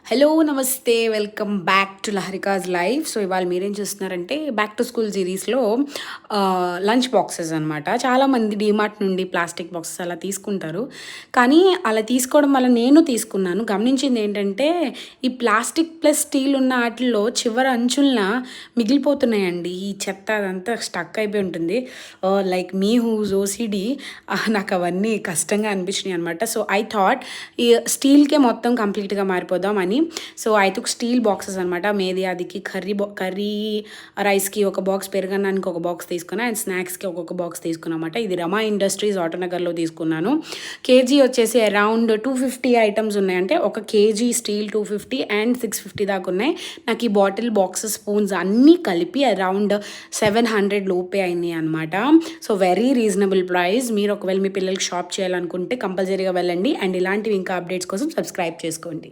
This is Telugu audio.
హలో నమస్తే welcome back to Laharika's life. So ఇవాళ మీరేం చూస్తున్నారంటే బ్యాక్ టు స్కూల్ సిరీస్లో లంచ్ బాక్సెస్ అనమాట. చాలామంది డీమార్ట్ నుండి ప్లాస్టిక్ బాక్సెస్ అలా తీసుకుంటారు. కానీ అలా తీసుకోవడం వల్ల నేను తీసుకున్నాను. గమనించింది ఏంటంటే ఈ ప్లాస్టిక్ ప్లస్ స్టీల్ ఉన్న వాటిల్లో చివరి అంచులన మిగిలిపోతున్నాయండి. ఈ చెత్త అదంతా స్టక్ అయిపోయి ఉంటుంది. లైక్ మీ హూజ్ ఓసిడి నాకు అవన్నీ కష్టంగా అనిపించినాయి అనమాట. సో ఐ థాట్ ఈ స్టీల్కే మొత్తం కంప్లీట్గా మారిపోదాం అని. So I took steel boxes అనమాట. మేదియాదికి కర్రీ రైస్కి ఒక బాక్స్, పెరుగన్నానికి ఒక బాక్స్ తీసుకున్నా, అండ్ స్నాక్స్కి ఒక్కొక్క బాక్స్ తీసుకున్నమాట. ఇది రమా ఇండస్ట్రీస్ ఆటోనగర్లో తీసుకున్నాను. కేజీ వచ్చేసి అరౌండ్ 250 ఐటమ్స్ ఉన్నాయి. అంటే ఒక కేజీ స్టీల్ 250 అండ్ 650 దాకా ఉన్నాయి. నాకు ఈ బాటిల్ బాక్సెస్ స్పూన్స్ అన్నీ కలిపి అరౌండ్ 700 లోపే అయినాయి అనమాట. So very reasonable price. మీరు ఒకవేళ మీ పిల్లలకి షాప్ చేయాలనుకుంటే కంపల్సరీగా వెళ్ళండి. అండ్ ఇలాంటివి ఇంకా అప్డేట్స్ కోసం సబ్స్క్రైబ్ చేసుకోండి.